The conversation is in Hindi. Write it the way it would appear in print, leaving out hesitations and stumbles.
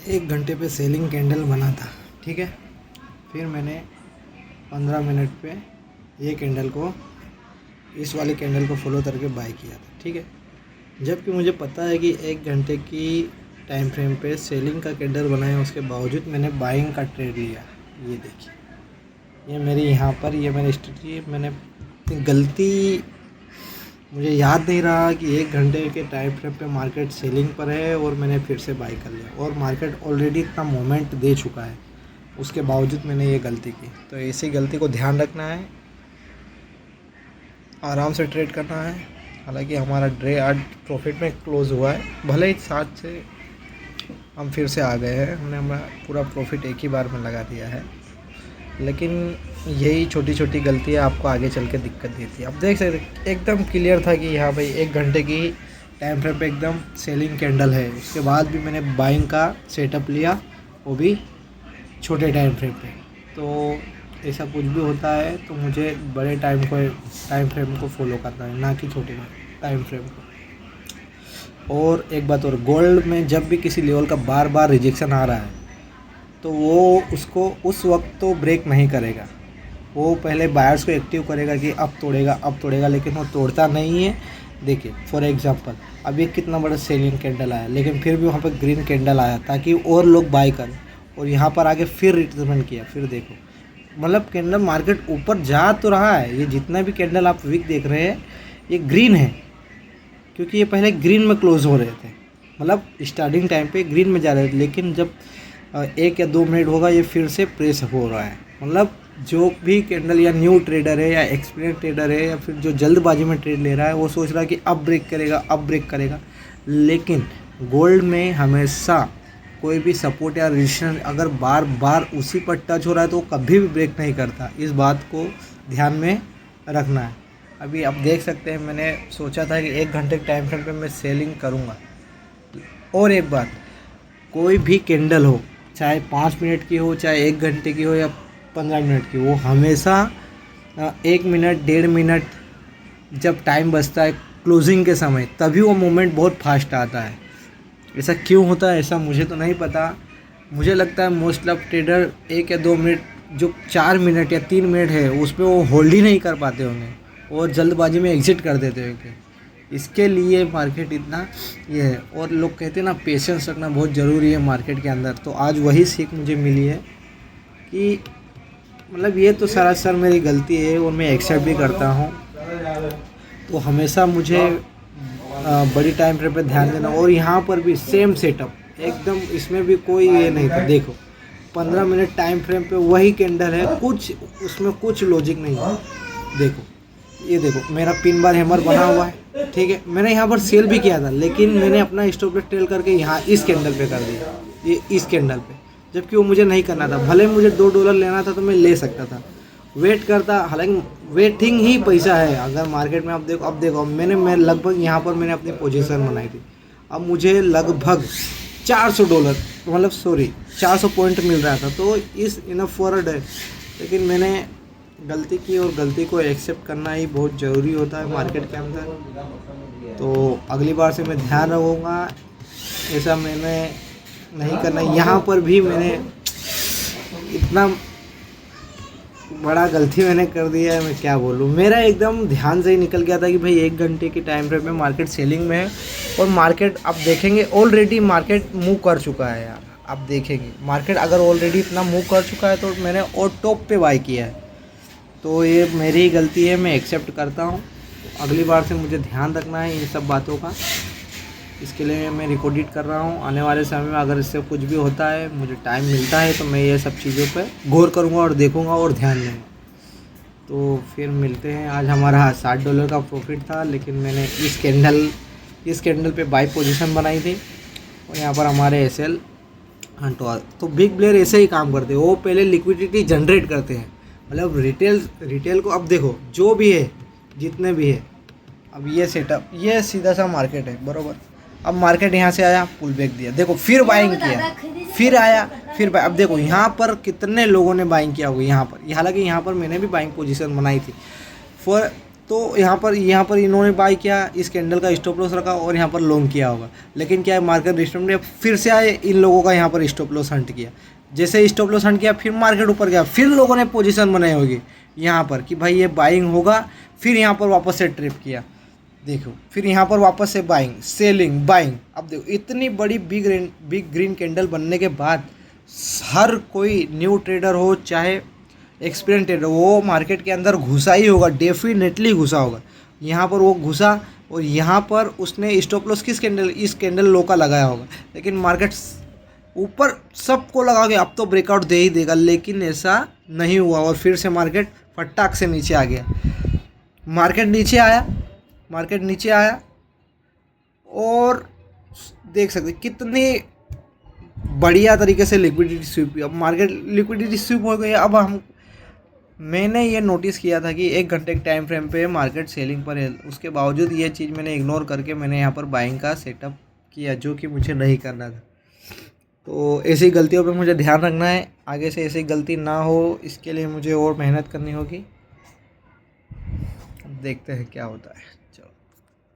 1 घंटे पे सेलिंग कैंडल बना था, ठीक है। फिर मैंने 15 मिनट पे ये कैंडल को, इस वाले कैंडल को फॉलो करके बाय किया था, ठीक है। जबकि मुझे पता है कि 1 घंटे की टाइम फ्रेम पे सेलिंग का कैंडल बनाया, उसके बावजूद मैंने बाइंग का ट्रेड लिया। ये देखिए, ये मेरी यहाँ पर ये मेरी स्ट्रेटजी, मैंने अपनी गलती, मुझे याद नहीं रहा कि 1 घंटे के टाइम फ्रेम पे मार्केट सेलिंग पर है और मैंने फिर से बाई कर लिया, और मार्केट ऑलरेडी इतना मोमेंट दे चुका है, उसके बावजूद मैंने ये गलती की। तो इसी गलती को ध्यान रखना है, आराम से ट्रेड करना है। हालांकि हमारा ट्रेड आज प्रॉफिट में क्लोज़ हुआ है, भले ही 7 से हम फिर से आ गए हैं, हमने हमारा पूरा प्रॉफिट एक ही बार में लगा दिया है, लेकिन यही छोटी छोटी गलतियाँ आपको आगे चल के दिक्कत देती है। अब देख सकते एकदम क्लियर था कि यहाँ भाई 1 घंटे की टाइम फ्रेम पे एकदम सेलिंग कैंडल है, उसके बाद भी मैंने बाइंग का सेटअप लिया, वो भी छोटे टाइम फ्रेम पे। तो ऐसा कुछ भी होता है तो मुझे बड़े टाइम फ्रेम को फॉलो करना है, ना कि छोटे टाइम फ्रेम को। और एक बात और, गोल्ड में जब भी किसी लेवल का बार बार रिजेक्शन आ रहा है तो वो उसको उस वक्त तो ब्रेक नहीं करेगा, वो पहले बायर्स को एक्टिव करेगा कि अब तोड़ेगा, लेकिन वो तोड़ता नहीं है। देखिए फॉर एग्जांपल, अब ये कितना बड़ा सेलिंग कैंडल आया, लेकिन फिर भी वहाँ पर ग्रीन कैंडल आया ताकि और लोग बाय करें, और यहाँ पर आगे फिर रिट्रेसमेंट किया। फिर देखो, मतलब कैंडल मार्केट ऊपर जा तो रहा है, ये जितना भी कैंडल आप वीक देख रहे हैं ये ग्रीन है, क्योंकि ये पहले ग्रीन में क्लोज हो रहे थे, मतलब स्टार्टिंग टाइम पे ग्रीन में जा रहे थे, लेकिन जब 1 या 2 मिनट होगा ये फिर से प्रेस हो रहा है। मतलब जो भी कैंडल या न्यू ट्रेडर है या एक्सपीरियंस ट्रेडर है या फिर जो जल्दबाजी में ट्रेड ले रहा है, वो सोच रहा है कि अब ब्रेक करेगा, लेकिन गोल्ड में हमेशा कोई भी सपोर्ट या रेजिस्टेंस अगर बार बार उसी पर टच हो रहा है तो वो कभी भी ब्रेक नहीं करता। इस बात को ध्यान में रखना है। अभी आप देख सकते हैं, मैंने सोचा था कि 1 घंटे के टाइम फ्रेम पे मैं सेलिंग करूँगा। और एक बात, कोई भी कैंडल हो, चाहे 5 मिनट की हो, चाहे 1 घंटे की हो या 15 मिनट की, वो हमेशा 1 मिनट 1.5 मिनट जब टाइम बचता है क्लोजिंग के समय, तभी वो मोमेंट बहुत फास्ट आता है। ऐसा क्यों होता है, ऐसा मुझे तो नहीं पता। मुझे लगता है मोस्ट ऑफ ट्रेडर 1 या 2 मिनट, जो 4 मिनट या 3 मिनट है, उसमें वो होल्ड ही नहीं कर पाते होंगे और जल्दबाजी में एग्जिट कर देते होंगे। इसके लिए मार्केट इतना ये है। और लोग कहते हैं ना, पेशेंस रखना बहुत ज़रूरी है मार्केट के अंदर। तो आज वही सीख मुझे मिली है कि मतलब ये तो सरासर मेरी गलती है और मैं एक्सेप्ट भी करता हूँ। तो हमेशा मुझे बड़ी टाइम फ्रेम पे ध्यान देना। और यहाँ पर भी सेम सेटअप एकदम, इसमें भी कोई ये नहीं था। देखो 15 मिनट टाइम फ्रेम पे वही कैंडल है, कुछ उसमें कुछ लॉजिक नहीं है। देखो ये देखो, मेरा पिन बार हैमर बना हुआ है, ठीक है। मैंने यहाँ पर सेल भी किया था, लेकिन मैंने अपना स्टॉप लॉस टेल करके यहाँ इस कैंडल पे कर दिया, ये इस कैंडल पे, जबकि वो मुझे नहीं करना था। भले मुझे $2 लेना था तो मैं ले सकता था, वेट करता। हालांकि वेटिंग ही पैसा है अगर मार्केट में। अब देखो मैं लगभग यहाँ पर मैंने अपनी पोजीशन बनाई थी। अब मुझे लगभग $400, मतलब सॉरी 400 पॉइंट मिल रहा था, तो इस इनफ फॉर अ डे। लेकिन मैंने गलती की, और गलती को एक्सेप्ट करना ही बहुत ज़रूरी होता है मार्केट के अंदर। तो अगली बार से मैं ध्यान रखूँगा, ऐसा मैंने नहीं करना। यहाँ पर भी मैंने इतना बड़ा गलती मैंने कर दिया है, मैं क्या बोलूँ। मेरा एकदम ध्यान से ही निकल गया था कि भाई 1 घंटे की टाइम फ्रेम में मार्केट सेलिंग में है, और मार्केट आप देखेंगे ऑलरेडी मार्केट मूव कर चुका है यार। आप देखेंगे मार्केट अगर ऑलरेडी इतना मूव कर चुका है तो मैंने और टॉप पे बाई किया है। तो ये मेरी ही गलती है, मैं एक्सेप्ट करता हूँ। अगली बार से मुझे ध्यान रखना है इन सब बातों का। इसके लिए मैं रिकॉर्डेड कर रहा हूँ। आने वाले समय में अगर इससे कुछ भी होता है, मुझे टाइम मिलता है, तो मैं ये सब चीज़ों पे गौर करूँगा और देखूँगा और ध्यान दूँगा। तो फिर मिलते हैं। आज हमारा $60 का प्रॉफिट था, लेकिन मैंने इस कैंडल पे बाई पोजीशन बनाई थी, और यहाँ पर हमारे एसएल हंटो। तो बिग प्लेयर ऐसे ही काम करते हैं, वो पहले लिक्विडिटी जनरेट करते हैं। मतलब रिटेल को, अब देखो जो भी है, जितने भी है, अब ये सेटअप, ये सीधा सा मार्केट है बरोबर। अब मार्केट यहाँ से आया, पुल बैक दिया, देखो फिर बाइंग किया, फिर आया, फिर अब देखो यहाँ पर कितने लोगों ने बाइंग किया होगा यहाँ पर। हालांकि यहाँ पर मैंने भी बाइंग पोजीशन बनाई थी। तो यहाँ पर इन्होंने बाय किया, इस कैंडल का स्टॉप लॉस रखा और यहाँ पर लॉन्ग किया होगा। लेकिन क्या है, मार्केट रिस्टर्न में फिर से आए, इन लोगों का यहाँ पर स्टॉप लॉस हंट किया। जैसे स्टॉप लॉस हंट किया, फिर मार्केट ऊपर गया, फिर लोगों ने पोजीशन बनाई होगी यहाँ पर कि भाई ये बाइंग होगा, फिर यहाँ पर वापस से ट्रिप किया। देखो फिर यहाँ पर वापस से बाइंग, सेलिंग, बाइंग। अब देखो इतनी बड़ी बिग ग्रीन कैंडल बनने के बाद हर कोई न्यू ट्रेडर हो चाहे एक्सपीरियंस ट्रेडर, वो मार्केट के अंदर घुसा ही होगा, डेफिनेटली घुसा होगा। यहाँ पर वो घुसा और यहाँ पर उसने स्टॉप लॉस किस कैंडल, इस कैंडल लो का लगाया होगा। लेकिन मार्केट ऊपर सबको लगा के अब तो ब्रेकआउट दे ही देगा, लेकिन ऐसा नहीं हुआ और फिर से मार्केट फटाक से नीचे आ गया। मार्केट नीचे आया और देख सकते कितनी बढ़िया तरीके से लिक्विडिटी स्वीप किया। मार्केट लिक्विडिटी स्वीप हो गई। अब मैंने ये नोटिस किया था कि 1 घंटे के टाइम फ्रेम पे मार्केट सेलिंग पर है, उसके बावजूद ये चीज़ मैंने इग्नोर करके मैंने यहाँ पर बाइंग का सेटअप किया, जो कि मुझे नहीं करना था। तो ऐसी गलतियों पे मुझे ध्यान रखना है, आगे से ऐसी गलती ना हो, इसके लिए मुझे और मेहनत करनी होगी। देखते हैं क्या होता है। चलो।